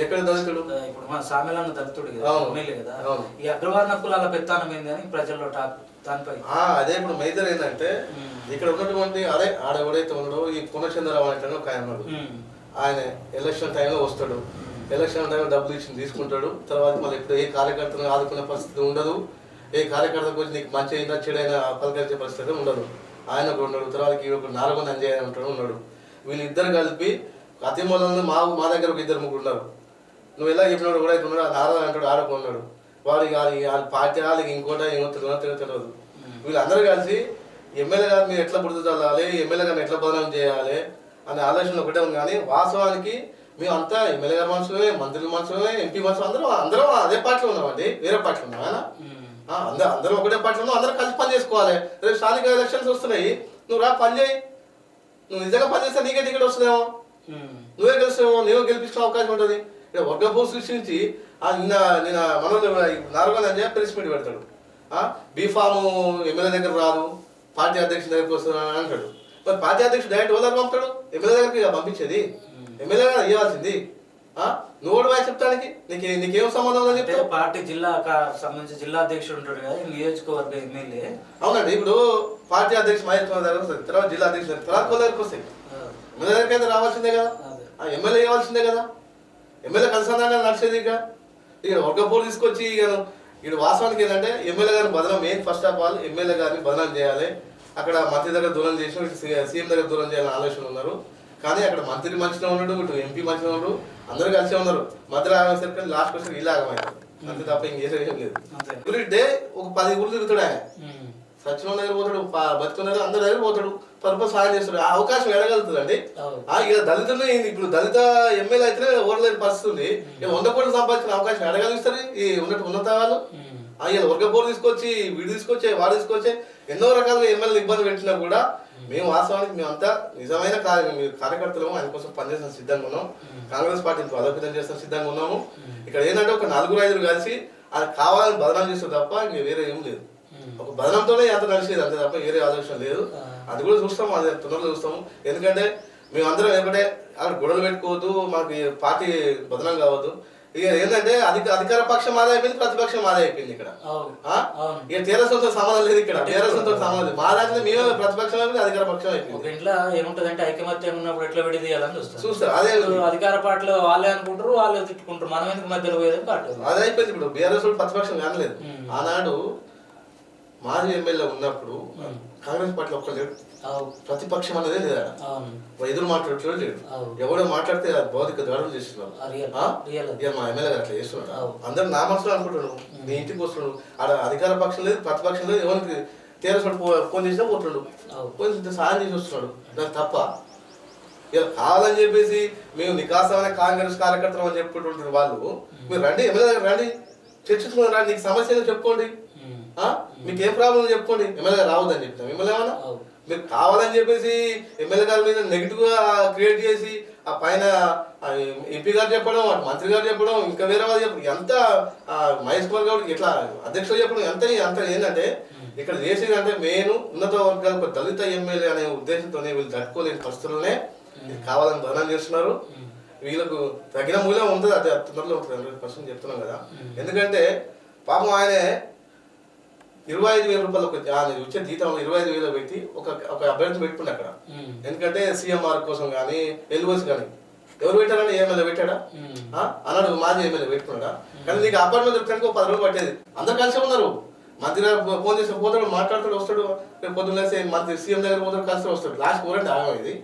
ఎక్కడ దళితుడు? ఇప్పుడు మన సామెలన్న దళితుడు కదా, ఎమ్మెల్యే కదా, ఈ అగ్రవర్ణ కులాల పెత్తానం ఏంది అని ప్రజల్లో టాక్. దానిపై అదే ఇప్పుడు మేజర్ ఏంటంటే ఇక్కడ ఉన్నటువంటి ఆడ ఎవడైతే ఉన్నాడో ఈ పూర్ణచంద్రరావు అంటే ఒక ఆయన ఉన్నాడు. ఆయన ఎలక్షన్ టైంలో వస్తాడు, ఎలక్షన్ టైంలో డబ్బులు ఇచ్చి తీసుకుంటాడు. తర్వాత మళ్ళీ ఇప్పుడు ఏ కార్యకర్తను ఆదుకునే పరిస్థితి ఉండదు, ఏ కార్యకర్త గురించి నీకు మంచి అయినా చెడైనా పలకరించే పరిస్థితి ఉండదు. ఆయన ఒక ఉన్నాడు, తర్వాత నారగొండ అంజయ్య ఉన్నాడు. వీళ్ళిద్దరు కలిపి అతి మూలంలో మా దగ్గర ఒక 2-3 ఉన్నారు. నువ్వు ఎలా చెప్పినాడు కూడా అయితే ఉన్నాడు, నారాయణ అంటాడు, ఆడుకున్నాడు. వాడికి వాళ్ళ పార్టీ వాళ్ళకి ఇంకోటో తెలియదు. వీళ్ళందరూ కలిసి ఎమ్మెల్యే గారిని మీరు ఎట్లా బుద్ధి చల్లాలి, ఎమ్మెల్యే గారిని ఎట్లా బదనం చేయాలి అనే ఆలోచన ఒకటే ఉంది. కానీ వాస్తవానికి మేము అంతా ఎమ్మెల్యే గారి మనుషులమే, మంత్రుల మనుషులమే, ఎంపీ మనుషులు అందరం అదే పార్టీలో ఉన్నామండి. వేరే పార్టీలో ఉన్నాం అందరం ఒకటే పార్టీలో ఉన్నాం. అందరం కలిసి పని చేసుకోవాలి. రేపు స్థానిక ఎలక్షన్స్ వస్తున్నాయి, నువ్వు రా పని చేయి. నువ్వు నిజంగా పని చేస్తే నీకే టికెట్ వస్తుందేమో, నువ్వే గెలుస్తావేమో, నువ్వే గెలిపించుకునే అవకాశం ఉంటుంది. ఇక్కడ వర్గపోరు సృష్టించి నిన్న నిన్న మనోళ్ళు నార్మల్ అని ప్రెస్ మీట్ పెడతాడు. బీఫాము ఎమ్మెల్యే దగ్గర రాదు, పార్టీ అధ్యక్షుడి దగ్గరికి వస్తున్నాను అంటాడు. మరి పార్టీ అధ్యక్షుడు డైరెక్ట్ వాళ్ళకి పంపుతాడు, ఎమ్మెల్యే దగ్గరికి పంపించేది ఎమ్మెల్యే గారు ఇవ్వాల్సింది. నువ్వు కూడా చెప్తానికి నీకేం సంబంధం అని చెప్తావు? పార్టీ జిల్లా సంబంధించి జిల్లా అధ్యక్షుడు ఉంటాడు కదా నియోజకవర్గ ఎమ్మెల్యే. అవునండి, ఇప్పుడు పార్టీ అధ్యక్షుడు మహేష్ కుమార్ దగ్గర వస్తుంది, తర్వాత జిల్లా అధ్యక్షుడు తర్వాత వాళ్ళ దగ్గరికి వస్తాయి. ఎమ్మెల్యే దగ్గరికి అయితే రావాల్సిందే కదా, ఎమ్మెల్యే ఇవ్వాల్సిందే కదా, ఎమ్మెల్యే కలిసందానే నడిచేది. ఇక వర్గపోలు తీసుకొచ్చి ఇక వాస్తవానికి ఏంటంటే ఎమ్మెల్యే గారిని బదనం main first of all MLA గారిని బదనం చేయాలి. అక్కడ మంత్రి దగ్గర దూరం చేసి ఇటు సీఎం దగ్గర దూరం చేయాలని ఆలోచన ఉన్నారు. కానీ అక్కడ మంత్రి మంచిగా ఉన్నాడు, ఇటు ఎంపీ మంచిగా ఉన్నాడు, అందరూ కలిసే ఉన్నారు. మధ్యలో ఆగేసరికి లాస్ట్ క్వశ్చన్ ఇలా ఆగమైంది అంతే తప్ప ఇంకేం లేదు. ఎవ్రీ డే ఒక 10 ఊళ్ళు తిరుగుతాడు ఆయన. సచివం దగ్గర పోతాడు, బతుకున్న దగ్గర అందరి దగ్గర పోతాడు, పర్పస్ సాయం చేస్తాడు. ఆ అవకాశం ఎడగలుగుతుందండి. ఇక దళితులు ఇప్పుడు దళిత ఎమ్మెల్యే అయితే ఓడలేని పరిస్థితి ఉంది. ఇక 100 కోట్లు సంపాదించిన అవకాశం ఎడగలుగుతారు ఈ ఉన్నత వాళ్ళు. ఇలా వర్గపోరు తీసుకొచ్చి వీడు తీసుకొచ్చే వాడు తీసుకొచ్చే ఎన్నో రకాలుగా ఎమ్మెల్యేలు ఇబ్బంది పెట్టినా కూడా మేము వాస్తవానికి మేమంతా నిజమైన కార్యకర్తలు ఆయన కోసం పనిచేసిన సిద్ధంగా ఉన్నాం. కాంగ్రెస్ పార్టీని బలోపేతం చేసిన సిద్ధంగా ఉన్నాము. ఇక్కడ ఏంటంటే ఒక 4-5 కలిసి అది కావాలని బదనాలు చేస్తారు తప్ప ఇంక వేరే ఏం లేదు. ఒక బదనంతోనే అంత నడిచేది అంతే తప్ప వేరే ఆలోచన లేదు. అది కూడా చూస్తాము, అది తొందరలో చూస్తాము. ఎందుకంటే మేమందరం ఏమంటే అక్కడ గొడవలు పెట్టుకోవద్దు, మనకి పార్టీ బదనం కావద్దు. ఇక ఏంటంటే అధికార పక్షం ఆదా అయిపోయింది, ప్రతిపక్షం ఆదా అయిపోయింది. ఇక్కడ ఇక టీఆర్ఎస్తో సంబంధం లేదు, ఇక్కడ టీఆర్ఎస్తో సంబంధం లేదు. మా దాంట్లో మేమే ప్రతిపక్షం అయిపోయింది, అధికార పక్షం అయిపోయింది. ఇంట్లో ఏముంటదంటే ఐకమత్యం ఉన్నప్పుడు ఎట్లా విడదీయాలని చూస్తారు. అదే అధికార పార్టీలో వాళ్ళే అనుకుంటారు, వాళ్ళే తిట్టుకుంటారు, మనం ఎందుకు మధ్యలో పోయేది పార్టీ అదే అయిపోయింది. ఇప్పుడు బీఆర్ఎస్ ప్రతిపక్షం కానలేదు. ఆనాడు మాజీ ఎమ్మెల్యే ఉన్నప్పుడు కాంగ్రెస్ పార్టీలో ఒక్క లేడు, ప్రతిపక్షం అనేది లేదా, ఎదురు మాట్లాడట్లేదు లేడు. ఎవడో మాట్లాడితే భౌతిక దాడులు చేస్తున్నారు. మా ఎమ్మెల్యే గారు అట్లా చేస్తున్నాడు. అందరు నా మనసులో అనుకుంటున్నాడు, నీ ఇంటికి వస్తున్నాడు. ఆడ అధికార పక్షం లేదు, ప్రతిపక్షం లేదు, ఎవరికి తీరసడు ఫోన్ చేసినా పోతున్నాడు, పోయి సాయం చేసి వస్తున్నాడు. దానికి తప్ప ఇలా కావాలని చెప్పేసి మేము నికాసమైన కాంగ్రెస్ కార్యకర్తలు అని చెప్పుకుంటుంటారు వాళ్ళు. మీరు రండి, ఎమ్మెల్యే దగ్గర రండి, చర్చించుకుని రండి, నీకు సమస్య ఏదో చెప్పుకోండి, మీకు ఏం ప్రాబ్లం చెప్పుకోండి. ఎమ్మెల్యే గారు రావద్దని చెప్తాం. ఎమ్మెల్యే ఏమన్నా మీరు కావాలని చెప్పేసి ఎమ్మెల్యే గారి మీద నెగిటివ్ గా క్రియేట్ చేసి ఆ పైన ఎంపీ గారు చెప్పడం, అటు మంత్రి గారు చెప్పడం, ఇంకా వేరే వాళ్ళు చెప్పడం, ఎంత మహేష్ కుమార్ గౌడ్ ఇట్లా అధ్యక్షుడు చెప్పడం ఎంత ఏంటంటే ఇక్కడ చేసేది అంటే మెయిన్ ఉన్నత వర్గాలు ఒక దళిత ఎమ్మెల్యే అనే ఉద్దేశంతోనే వీళ్ళు తట్టుకోలేని పరిస్థితుల్లోనే కావాలని బదనం చేస్తున్నారు. వీళ్ళకు తగిన మూల్యం ఉంటుంది, అది తొందరలో ఉంటుంది, 100% చెప్తున్నాం కదా. ఎందుకంటే పాపం ఆయనే 25,000 రూపాయలు వచ్చే జీతంలో 25,000 పెట్టి ఒక అభ్యర్థి పెట్టుకుంది అక్కడ. ఎందుకంటే సీఎంఆర్ కోసం కానీ ఎల్ఓసి కానీ ఎవరు పెట్టారని ఎమ్మెల్యే పెట్టాడా అన్నాడు, మాజీ ఎమ్మెల్యే పెట్టుకున్నాడా? కానీ నీకు అపార్ట్మెంట్ దొరకడానికి 10 రోజులు పట్టేది. అందరు కలిసి ఉన్నారు. మంత్రి గారు ఫోన్ చేసి పోతాడు, మాట్లాడతాడు, వస్తాడు. రేపు పొద్దున్న మంత్రి సీఎం దగ్గర పోతాడు, కలిసి వస్తాడు. లాస్ట్ ఊరంటే ఆగమైంది.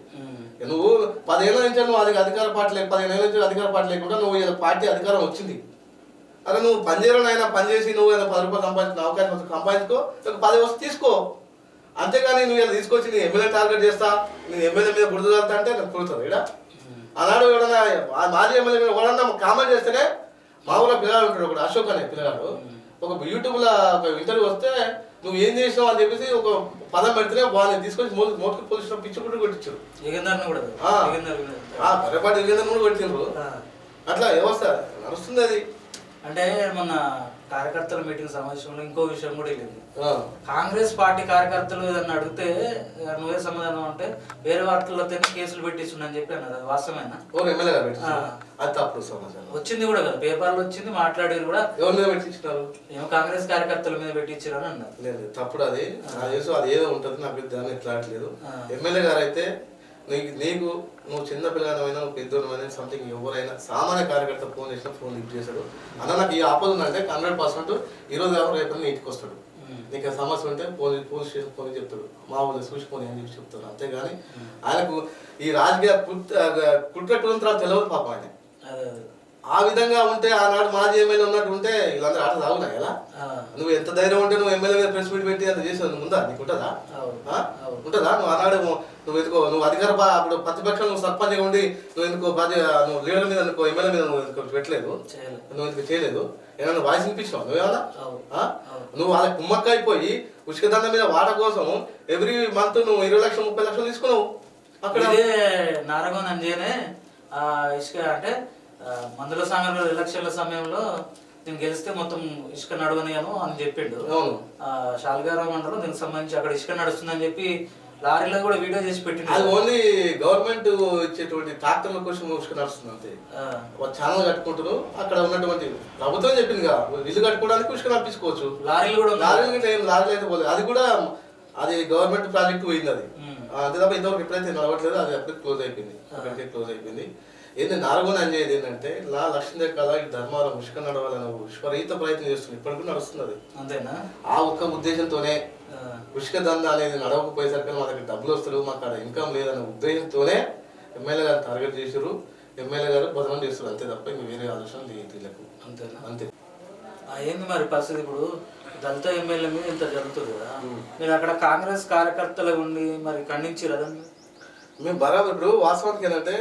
నువ్వు 10 ఏళ్ళ నుంచి నువ్వు అధికార పార్టీ 15 ఏళ్ళ నుంచి అధికార పార్టీ లేకుండా నువ్వు పార్టీ అధికారం వచ్చింది. అలా నువ్వు పనిచేయడం పనిచేసి నువ్వు 10 రూపాయలు సంపాదించిన అవకాశం సంపాదించుకో, 10 వస్తే తీసుకో. అంతేగాని నువ్వు ఇలా తీసుకొచ్చి నీ ఎమ్మెల్యే టార్గెట్ చేస్తా, నేను ఎమ్మెల్యే మీద బురద చల్లుతా అంటే నాకు కుడుతుంది. ఇక్కడ ఆనాడు ఎవడన్నా మాజీ ఎమ్మెల్యే మీద ఎవడన్నా కామెంట్ చేస్తేనే మా ఊళ్ళో పిల్లగాడు ఉంటాడు, ఒకటి అశోక్ అనే పిల్లగాడు. ఒక యూట్యూబ్లో ఒక ఇంటర్వ్యూ వస్తే నువ్వు ఏం చేసినావు అని చెప్పేసి ఒక పదం పెడితేనే వాళ్ళని తీసుకొచ్చి మోటుకు పోలీసులో పిచ్చి కొట్టించారు. కర్రపాటి యుగేందర్ కూడా కొట్టిండ్రు. అట్లా వ్యవస్థ నడుస్తుంది. అది అంటే మన కార్యకర్తల మీటింగ్ సమావేశంలో ఇంకో విషయం కూడా వెళ్ళింది. కాంగ్రెస్ పార్టీ కార్యకర్తలు ఏదన్నా అడిగితే నువ్వే సమాధానం అంటే వేరే వార్తలతో కేసులు పెట్టించుండని చెప్పి అన్నారు. అది వాస్తవేనా? అది తప్పుడు సమాచారం వచ్చింది కూడా కదా, పేపర్లు వచ్చింది, మాట్లాడేది కూడా. ఎవరి మీద పెట్టించున్నారు? ఏమో కాంగ్రెస్ కార్యకర్తల మీద పెట్టించారు అని అన్నారు. లేదు, తప్పుడు. అది అది ఏదో ఉంటుంది, నాకు దాన్ని ఎట్లాట్లేదు. ఎమ్మెల్యే గారు అయితే నీకు నువ్వు చిన్న పిల్లగానైనా నువ్వు పెద్దోనైనా సంథింగ్ ఎవరైనా సామాన్య కార్యకర్త ఫోన్ చేసినా ఫోన్ లిఫ్ట్ చేశాడు. అన్న నాకు ఈ ఆపద ఉందంటే 100% ఈరోజు కాకుండా రేపు ఇంటికి వస్తాడు. నీకు సమస్య ఉంటే ఫోన్ స్టేషన్ ఫోన్ చెప్తాడు, మా ఊళ్ళో చూసిపోని అని చెప్పి చెప్తాడు. అంతేగాని ఆయనకు ఈ రాజకీయ కుట్రకులంతా తెలియదు పాపం ఆయన. ఆ విధంగా ఉంటే ఆనాడు మాజీ ఎమ్మెల్యే ఉన్నట్టు ఉంటే వీళ్ళందరూ ఆట సాగున్నాయి ఎలా? నువ్వు ఎంత ధైర్యం ఉంటే నువ్వు ఎమ్మెల్యే మీద ప్రెస్ మీట్ పెట్టి అంత చేసేది ముందా? నీకు ఉంటుందా? నువ్వు ఆనాడు నువ్వు ఎందుకో నువ్వు అధికార అప్పుడు ప్రతిపక్షం నువ్వు సర్పంచ్గా ఉండి నువ్వు ఎందుకో నువ్వు లీడర్ మీద ఎందుకో ఎమ్మెల్యే మీద నువ్వు ఎందుకు పెట్టలేదు, నువ్వు ఎందుకు చేయలేదు? ఏమైనా వాయిస్ వినిపించావు నువ్వేమన్నా? నువ్వు వాళ్ళకి కుమ్మక్క అయిపోయి ఉచిత మీద వాట కోసం ఎవ్రీ మంత్ నువ్వు 20 లక్షలు 30 లక్షలు తీసుకున్నావు. అక్కడ నారగోన్ అంజేనే ఇసుక అంటే మందుల సమయంలో ఎలక్షన్ల సమయంలో నేను గెలిస్తే మొత్తం ఇసుక నడవనియను అని చెప్పిండు. శాలిగారావు మండలం దీనికి సంబంధించి అక్కడ ఇసుక నడుస్తుందని చెప్పి లారీలో కూడా వీడియో చేసి పెట్టిండు. అది ఓన్లీ గవర్నమెంట్ ఇచ్చేటువంటి ట్రాక్టర్ల కోసం ఇసుక నడుస్తుంది అంతే. వాళ్ళు ఛానల్ కట్టుకుంటారు, అక్కడ ఉన్నటువంటి ప్రభుత్వం చెప్పింది కదా ఇల్లు కట్టుకోవడానికి ఇసుక నడిపించుకోవచ్చు. లారీలు కూడా లారీలు అయితే పోలేదు, అది కూడా అది గవర్నమెంట్ ప్రాజెక్ట్ పోయింది. అది అంతే తప్ప ఇంతవరకు ఎప్పుడైతే నడవట్లేదు, అది అప్పటికి క్లోజ్ అయిపోయింది. ఏంటి నారగోని అనేది ఏంటంటే లక్ష్మీ కళ ఈ ధర్మారం ఇసుక నడవాలని విశ్వరీత ప్రయత్నం చేస్తుంది, ఇప్పటికీ నడుస్తుంది. అంతేనా? ఆ ఒక్క ఉద్దేశంతోనే ఇసుక దంద అనేది నడవకపోయేసరికి మా దగ్గర డబ్బులు వస్తారు, మాకు అక్కడ ఇన్కమ్ లేదనే ఉద్దేశంతోనే ఎమ్మెల్యే గారు టార్గెట్ చేశారు, ఎమ్మెల్యే గారు బదనం చేస్తారు, అంతే తప్ప ఇంక వేరే ఆలోచన లేదు వీళ్ళకు. అంతేనా? అంతే. ఏంది మరి పరిస్థితి? ఇప్పుడు దళిత ఎమ్మెల్యే మీద ఇంత జరుగుతుంది కదా, మీరు అక్కడ కాంగ్రెస్ కార్యకర్తలు ఉండి మరి ఖండించారు అదండి? మేము బరాబర్ ఇప్పుడు వాస్తవానికి ఏంటంటే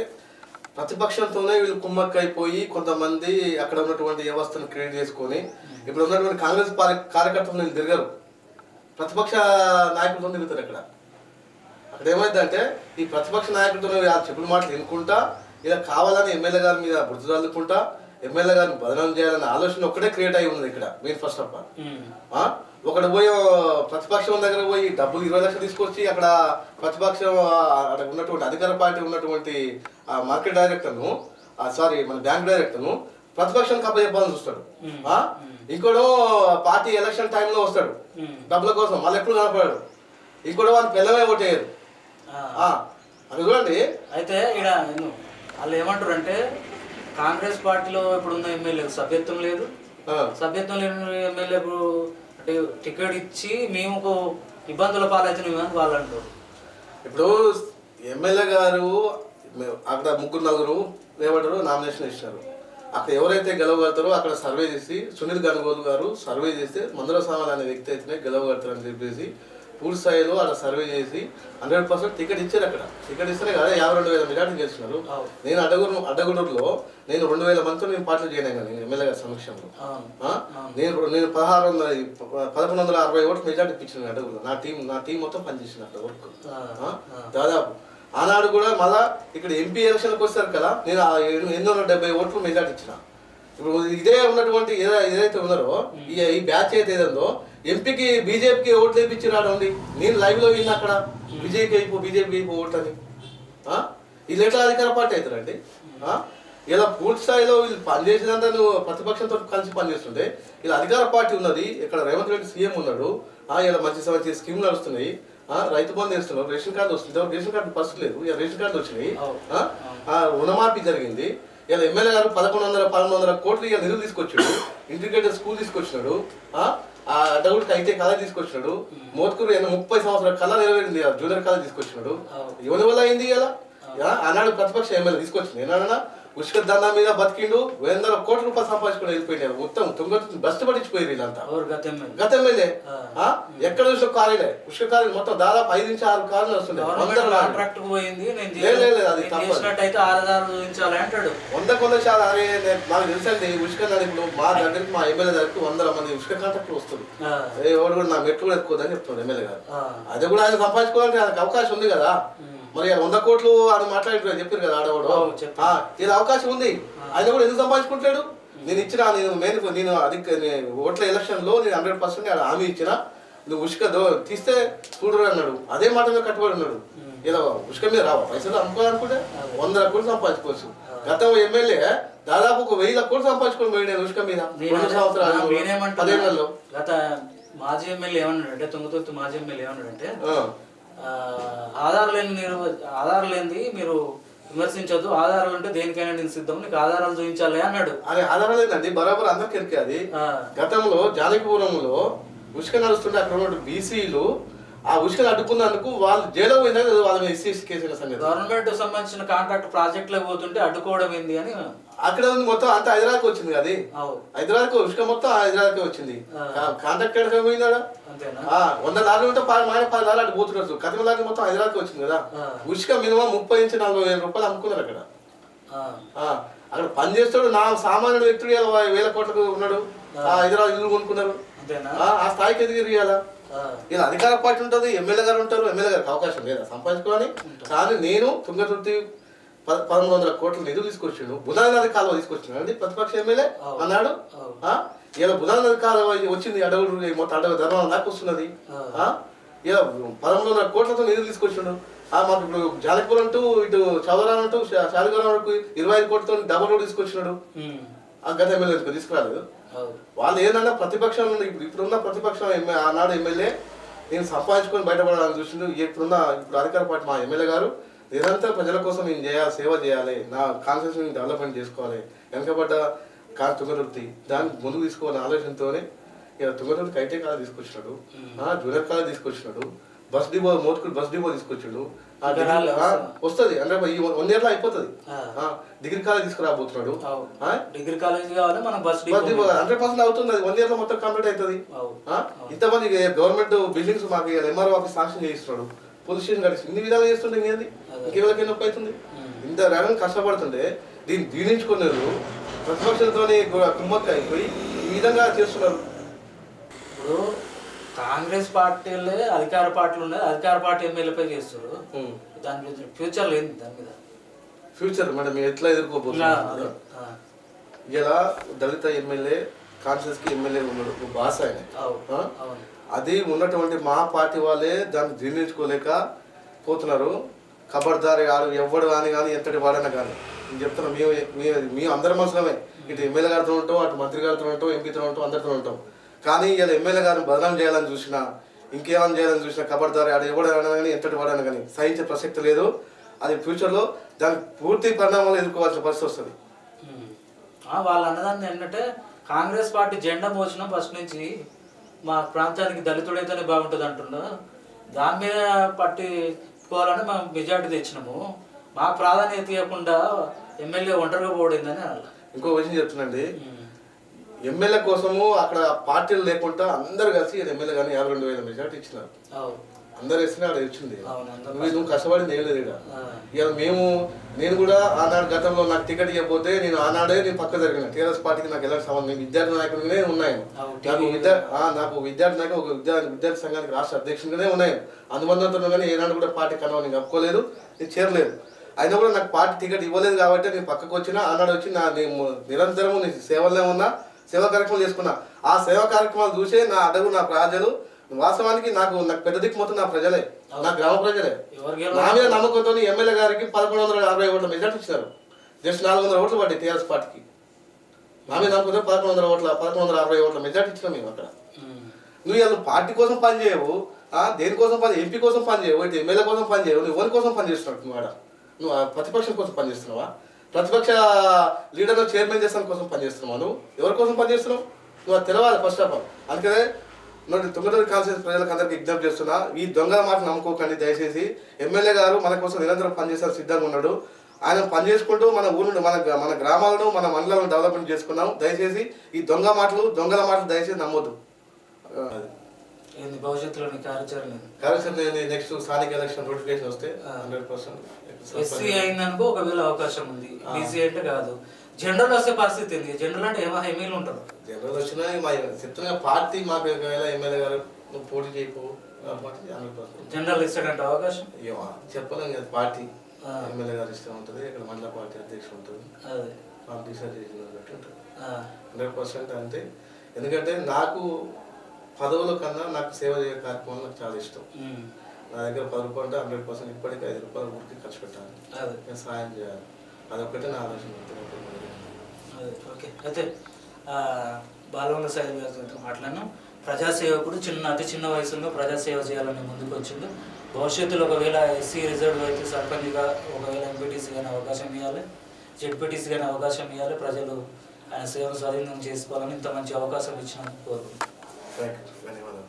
ప్రతిపక్షంతోనే వీళ్ళు కుమ్మక్కైపోయి కొంతమంది అక్కడ ఉన్నటువంటి వ్యవస్థను క్రియేట్ చేసుకొని ఇప్పుడు ఉన్నటువంటి కాంగ్రెస్ కార్యకర్తలు నేను తిరగరు, ప్రతిపక్ష నాయకులతో తిరుగుతారు. అక్కడ ఏమైందంటే ఈ ప్రతిపక్ష నాయకులతో ఆ చెప్పుల మాటలు వినుకుంటా ఇలా కావాలని ఎమ్మెల్యే గారి మీద బుద్ధి చల్లుకుంటా ఎమ్మెల్యే గారిని బదనం చేయాలనే ఆలోచన ఒక్కటే క్రియేట్ అయి ఉన్నది ఇక్కడ మెయిన్. ఫస్ట్ ఆఫ్ ఆల్ ఒకటి పోయి ప్రతిపక్షం దగ్గర పోయి డబ్బులు 20 లక్షలు తీసుకొచ్చి అక్కడ ప్రతిపక్షం అక్కడ ఉన్నటువంటి అధికార పార్టీ ఉన్నటువంటి మార్కెట్ డైరెక్టర్ను మన బ్యాంక్ డైరెక్టర్ను ప్రతిపక్షానికి అప్పచెప్పాలని చూస్తాడు. ఇంకోడు పార్టీ ఎలక్షన్ టైంలో వస్తాడు డబ్బుల కోసం, మళ్ళీ ఎప్పుడు కనపడాడు. ఇంకోటి వాళ్ళు పిల్లమే ఓటేయరు. అది చూడండి. అయితే ఇక్కడ వాళ్ళు ఏమంటారు అంటే కాంగ్రెస్ పార్టీలో ఇప్పుడున్న ఎమ్మెల్యేకు సభ్యత్వం లేదు, సభ్యత్వం లేని ఎమ్మెల్యేకు అంటే టికెట్ ఇచ్చి మేము ఇబ్బందుల పాలవుతున్నాం వాళ్ళు అంటారు. ఇప్పుడు ఎమ్మెల్యే గారు అక్కడ 3-4 ఏమంటారు నామినేషన్ ఇచ్చినారు, అక్కడ ఎవరైతే గెలవగలుగుతారో అక్కడ సర్వే చేసి సునీల్ గణగోలు గారు సర్వే చేస్తే మందుల సామాన్ అనే వ్యక్తి అయితేనే గెలవగలుగుతారు అని చెప్పేసి పూర్తి స్థాయిలో అక్కడ సర్వే చేసి 100% టికెట్ ఇచ్చారు. అక్కడ టికెట్ ఇస్తేనే కదా 52,000 మెజార్టీ గెలిచినారు. నేను అడ్డగూడూరులో నేను 2,000 మందితో నేను పార్టీలు చేయను కదా నేను ఎమ్మెల్యే గారి సమక్షంలో. నేను 1160 ఓట్లు మెజార్టీ ఇప్పించిన అడ్డగూడలో. నా టీం మొత్తం పనిచేసిన అక్కడ వర్క్ దాదాపు. ఆనాడు కూడా మళ్ళా ఇక్కడ ఎంపీ ఎలక్షన్కి వస్తారు కదా, నేను 870 ఓట్లు మెజార్టీ ఇచ్చిన. ఇప్పుడు ఇదే ఉన్నటువంటి ఏదైతే ఉన్నారో ఈ బ్యాచ్ అయితే ఏదందో ఎంపీకి బీజేపీకి ఓట్లు వేయించి రాడండి. నేను లైవ్లో విన్నా అక్కడ బీజేపీ ఓట్లు అని. వీళ్ళు ఎట్లా అధికార పార్టీ అవుతారండి? ఇలా పూర్తి స్థాయిలో వీళ్ళు పనిచేసినంత నువ్వు ప్రతిపక్షంతో కలిసి పనిచేస్తుంటే ఇలా అధికార పార్టీ ఉన్నది, ఇక్కడ రేవంత్ రెడ్డి సీఎం ఉన్నాడు, ఇలా మంచి స్కీమ్ నడుస్తున్నాయి, రైతు బంధు వేస్తున్నారు, రేషన్ కార్డు వస్తుంది, రేషన్ కార్డు పరిస్థితి లేదు, రేషన్ కార్డు వచ్చినాయి, రుణమాఫీ జరిగింది. ఇలా ఎమ్మెల్యే గారు 1,100 కోట్లు ఇక నిధులు తీసుకొచ్చాడు, ఇంటిగ్రేటెడ్ స్కూల్ తీసుకొచ్చినాడు, అడ్డగుడికి అయితే కళ తీసుకొచ్చినాడు, మోత్కూరు 30 సంవత్సరాల కళ నెరవేరింది, జూనియర్ కళ తీసుకొచ్చినాడు. ఎవరి వల్ల అయింది ఇలా? ఆనాడు ప్రతిపక్ష ఎమ్మెల్యే తీసుకొచ్చింది. ఏనాడన్నా ఉష్క దందా మీద బతికిండు, 100 కోట్ల రూపాయలు సంపాదించుకుని వెళ్ళిపోయినారు. మొత్తం బస్టు పట్టించిపోయారు వీళ్ళంతా. గత ఎమ్మెల్యే ఎక్కడ చూసిన కాలేలే ఉష్క కాలేజ్ మొత్తం దాదాపు 5 నుంచి 6 కార్లు వస్తున్నాయి. 100% అరే నాకు తెలుసండి ఉష్క ఇప్పుడు మా దగ్గరికి మా ఎమ్మెల్యే దగ్గరికి 100 మంది ఉష్క కాంట్రాక్టులు వస్తారు. ఎవరు కూడా నా మెట్లు కూడా ఎక్కువదని చెప్తున్నాడు ఎమ్మెల్యే గారు. అది కూడా ఆయన సంపాదించుకోవాలంటే ఆయనకు అవకాశం ఉంది కదా. మరి 100 కోట్లు ఆయన మాట్లాడి చెప్పారు కదా ఆడవాడు, ఇలా అవకాశం ఉంది. ఆయన కూడా ఎందుకు సంపాదించుకుంటాడు? నేను ఓట్ల ఎలక్షన్లో నేను 100% హామీ ఇచ్చిన, నువ్వు ఉష్క తీస్తే చూడరు అన్నాడు. అదే మాట మీద కట్టుబడి ఉన్నాడు. ఇలా ఉష్క మీద రావా పైసలు అమ్ముకోవాలనుకుంటే 100 కోట్లు సంపాదించుకోవచ్చు. గత ఎమ్మెల్యే దాదాపు 1,000 కోట్లు సంపాదించుకొని పోయి నేను ఉష్క మీద 2 సంవత్సరాలు 10 ఏళ్లలో. గత మాజీ ఎమ్మెల్యే ఏమన్నాడంటే తుంగతుర్తి మాజీ ఎమ్మెల్యే ఏమన్నాడంటే ఆధారం లేనిది మీరు విమర్శించొద్దు, ఆధారాలు ఉంటే దేనికైనా నేను సిద్ధం, నీకు ఆధారాలు చూపించాలి అన్నాడు. అదే ఆధారాలు ఏంటండి బరాబర్ అందరికి ఎరికే. అది గతంలో జానకిపురంలో ఉష్క నడుస్తుంటే అక్కడ ఉన్న బీసీలు ఆ ఉష్కలు అడ్డుకున్నందుకు వాళ్ళు జైలు పోయిందా వాళ్ళ మీద ఎస్సీ కేసు సంగతి. గవర్నమెంట్ సంబంధించిన కాంట్రాక్ట్ ప్రాజెక్టులకు పోతుంటే అడ్డుకోవడం ఏంది అని అక్కడ మొత్తం అంతా హైదరాబాద్కి వచ్చింది. అది హైదరాబాద్కి ఉష్క మొత్తం హైదరాబాద్కి వచ్చింది. కాంట్రాక్ట్ ఎక్కడ పోయిందా? 100 లారీలు ఉంటే 10 లారీలు అటు పోతున్నారు. కథమ లారీ మొత్తం హైదరాబాద్కి వచ్చింది కదా. ఉష్క మినిమం 30 నుంచి 40 వేల రూపాయలు అమ్ముకున్నారు అక్కడ. అక్కడ పని చేస్తాడు నా సామాన్యుడు వ్యక్తుడు 1,000 కోట్లకు ఉన్నాడు. హైదరాబాద్ ఇల్లు కొనుక్కున్నారు. ఆ స్థాయికి ఎదిగి ఇవ్వాలా? ఇలా అధికార పార్టీ ఉంటుంది, ఎమ్మెల్యే గారు ఉంటారు. ఎమ్మెల్యే గారికి అవకాశం లేదా సంపాదించుకోవాలి? కానీ నేను తుంగతుర్తి 1100 కోట్ల నిధులు తీసుకొచ్చిండు. బుధాన నది కాలువ తీసుకొచ్చిండు అండి ప్రతిపక్ష ఎమ్మెల్యే అన్నాడు. ఇలా బుధాన నది కాలువ వచ్చింది, అడవులు మొత్తం అడవి ధర్మం దాకా వస్తున్నది. ఇలా 1100 కోట్లతో నిధులు తీసుకొచ్చిండు. మాకు ఇప్పుడు జానకిపురం అంటూ ఇటు చౌదరాన్ అంటూ శాలిగూరం వరకు 25 కోట్లతో డబల్ రోడ్ తీసుకొచ్చినాడు. గత ఎమ్మెల్యే తీసుకురాలేదు. వాళ్ళు ఏంటంటే ప్రతిపక్షం ఇప్పుడున్న ప్రతిపక్షం ఆనాడు ఎమ్మెల్యే నేను సంపాదించుకొని బయటపడాలని చూసిండు. ఇప్పుడు అధికార పార్టీ మా ఎమ్మెల్యే గారు నిరంతరం ప్రజల కోసం నేను చేయాలి, సేవ చేయాలి, నా కాన్స్టిట్యూషన్ డెవలప్మెంట్ చేసుకోవాలి, వెనకబడ్డ తుంగతుర్తి దాన్ని ముందుకు తీసుకోవాలనే ఆలోచనతోనే ఇలా తుంగతుర్తికి ఐటీ కాలేజ్ తీసుకొచ్చినాడు, జూనియర్ కాలేజ్ తీసుకొచ్చినాడు, bus depot Mothkur bus depot తీసుకొచ్చాడు. వస్తుంది అంటే ఈ 1 year లో అయిపోతుంది. డిగ్రీ కాలేజ్ తీసుకురాబోతున్నాడు. డిగ్రీ కాలేజ్ కావాలి మనకు బస్ డిపో 100% అవుతుంది. అది 1 year లో మొత్తం కంప్లీట్ అవుతుంది. ఇంతమంది గవర్నమెంట్ బిల్డింగ్స్ మాకు ఎంఆర్ఓ ఆఫీస్ శాంక్షన్ చేయిస్తున్నాడు, పోలీస్ స్టేషన్ కలిసి ఇన్ని విధాలు చేస్తుండే ఇంకేంది, ఇంకెవరికి నొప్పి అవుతుంది. ఇంత రకం కష్టపడుతుంటే దీన్ని దీనించుకున్నారు, ప్రతిపక్షంతో కుమ్మక్క అయిపోయి ఈ విధంగా చేస్తున్నారు. ఇప్పుడు కాంగ్రెస్ పార్టీలే అధికార పార్టీలు ఉన్నాయి, అధికార పార్టీ ఎమ్మెల్యేపై చేస్తారు. దాని మీద ఫ్యూచర్ లేదు. దాని మీద ఫ్యూచర్ మేడం ఎట్లా ఎదుర్కోబోతున్నారు? ఇలా దళిత ఎమ్మెల్యే కాన్షియస్ కి ఎమ్మెల్యే ఉన్నాడు, బాస్ ఆయన. అది ఉన్నటువంటి మా పార్టీ వాళ్ళే దాన్ని జీర్ణించుకోలేక పోతున్నారు. ఖబర్దారి ఆడు ఎవడు కానీ ఎంతటి వాడైనా కానీ నేను చెప్తున్నా, మేము అందరి మనసులమే. ఇటు ఎమ్మెల్యే గారితో ఉంటాం, అటు మంత్రి గారితో ఉంటాం, ఎంపీతో ఉంటాం, అందరితో ఉంటాం. కానీ ఇలా ఎమ్మెల్యే గారిని బదనాం చేయాలని చూసినా, ఇంకేమైనా చేయాలని చూసినా ఖబర్దారి ఆడు ఎవడైనా కానీ ఎంతటి వాడైనా కానీ సహించే ప్రసక్తి లేదు. అది ఫ్యూచర్లో దానికి పూర్తి పరిణామాలు ఎదుర్కోవాల్సిన పరిస్థితి వస్తుంది. వాళ్ళు అన్నదాన్ని ఏంటంటే కాంగ్రెస్ పార్టీ జెండా మోసిన ఫస్ట్ నుంచి మా ప్రాంతానికి దళితుడైతేనే బాగుంటుంది అంటున్నా, దాని మీద పట్టుకోవాలని మేము మెజార్టీ తెచ్చినాము, మాకు ప్రాధాన్యత ఇవ్వకుండా ఎమ్మెల్యే ఒంటరిగా పోడిందని అనాలి. ఇంకో విషయం చెప్తున్నాండి, ఎమ్మెల్యే కోసము అక్కడ పార్టీలు లేకుండా అందరు కలిసి ఎమ్మెల్యే కానీ 52,000 మెజార్టీ ఇచ్చినారు. అందరు వేసినా అక్కడ ఇచ్చింది. నువ్వు కష్టపడింది ఏం లేదు ఇక్కడ. ఇక నేను కూడా ఆనాడు గతంలో నాకు టికెట్ ఇవ్వకపోతే నేను ఆనాడే పక్క జరిగిన టీఆర్ఎస్ పార్టీకి నాకు ఎలాంటి సంబంధం, నేను విద్యార్థి నాయకుడిగానే ఉన్నాను. నాకు విద్యార్థి నాయకుడు ఒక విద్యార్థి సంఘానికి రాష్ట్ర అధ్యక్షుడిగానే ఉన్నాను. అందుమందంతో కానీ ఏనాడు కూడా పార్టీ కన్నా నేను కప్పుకోలేదు, నేను చేరలేదు. అయినా కూడా నాకు పార్టీ టికెట్ ఇవ్వలేదు కాబట్టి నేను పక్కకు వచ్చినా, ఆనాడు వచ్చి నేను నిరంతరము నేను సేవల్లో ఉన్నా, సేవా కార్యక్రమాలు చేసుకున్నా. ఆ సేవా కార్యక్రమాలు చూసే నా అడుగు నా ప్రజలు వాస్తవానికి నాకు పెద్ద దిక్కు మొత్తం నా ప్రజలే, నా గ్రామ ప్రజలే. నా మీద నమ్మకంతో ఎమ్మెల్యే గారికి 1150 ఓట్ల మెజార్టీ ఇచ్చినారు. జస్ట్ 400 ఓట్లు పడ్డాయి టీఆర్ఎస్ పార్టీకి. నా మీద నమ్మకంతో 1150 ఓట్ల మెజార్టీ ఇచ్చినాం మేము అక్కడ. నువ్వు ఇలా పార్టీ కోసం పని చేయవు, దేనికోసం ఎంపీ కోసం పని చేయవు, ఇటు ఎమ్మెల్యే కోసం పని చేయవు, నువ్వు ఎవరి కోసం పని చేస్తున్నావు? నువ్వు ఆడ నువ్వు ప్రతిపక్షం కోసం పని చేస్తున్నావా? ప్రతిపక్ష లీడర్లో చైర్మన్ చేస్తాను కోసం పనిచేస్తున్నావు. నువ్వు ఎవరి కోసం పనిచేస్తున్నావు? నువ్వు అది తెలవాలి ఫస్ట్ ఆఫ్ ఆల్. అందుకనే తుంగతుర్తి కాన్స్టిట్యూన్సీ ప్రజలకు అందరికీ విజ్ఞప్తి చేస్తున్నా, ఈ దొంగ మాట నమ్ముకోకండి దయచేసి. ఎమ్మెల్యే గారు మన కోసం నిరంతరం పనిచేస్తారు, సిద్ధంగా ఉన్నాడు. ఆయన పని చేసుకుంటూ మన ఊరిని మన గ్రామాలను మన మండలాలను డెవలప్మెంట్ చేసుకున్నాం. దయచేసి ఈ దొంగల మాటలు దయచేసి నమ్మొద్దు. భవిష్యత్తులో కార్యాచరణ నెక్స్ట్ స్థానిక ఎలక్షన్ నోటిఫికేషన్ వస్తే 100% ఎస్సీ అయిందనుకో ఒకవేళ అవకాశం ఉంది, బీసీ అంటే కాదు. జనరల్ వస్తే పరిస్థితి ఏంటి? జనరల్ అంటే ఎమ్మెల్యేలు ఉంటారు. జనరల్ వచ్చినా మా చెప్తున్నా పార్టీ మాకు ఎమ్మెల్యే గారు నువ్వు పోటీ చేయకు, జనరల్ ఇస్తాడంటే అవకాశం చెప్పలేం కదా. పార్టీ ఎమ్మెల్యే గారు ఇష్టం ఉంటుంది, ఇక్కడ మండల పార్టీ అధ్యక్షుడు ఉంటుంది, డిసైడ్ చేసిన బట్టి ఉంటుంది. 100% అంతే. ఎందుకంటే నాకు పదవుల కన్నా నాకు సేవ చేయ కార్యక్రమాలు నాకు చాలా ఇష్టం. నా దగ్గర 10 రూపాయలు అంటే 100% ఇప్పటికీ 5 రూపాయలు ఊరికి ఖర్చు పెట్టాలి, నేను సాయం చేయాలి. అదొక్కటే నా ఆలోచన. ఓకే, అయితే బాలవంగ సాయి గారితో మాట్లాడినాం. ప్రజాసేవకుడు అతి చిన్న వయసులో ప్రజాసేవ చేయాలని ముందుకు వచ్చిండు. భవిష్యత్తులో ఒకవేళ ఎస్సీ రిజర్వ్ అయితే సర్పంచ్గా, ఒకవేళ ఎంపీటీసీ కానీ అవకాశం ఇవ్వాలి, జెడ్పీటీసీ కానీ అవకాశం ఇవ్వాలి. ప్రజలు ఆయన సేవను స్వాధీనం చేసుకోవాలని ఇంత మంచి అవకాశం ఇచ్చినందుకు కోరుకుంటున్నాను. ధన్యవాదాలు.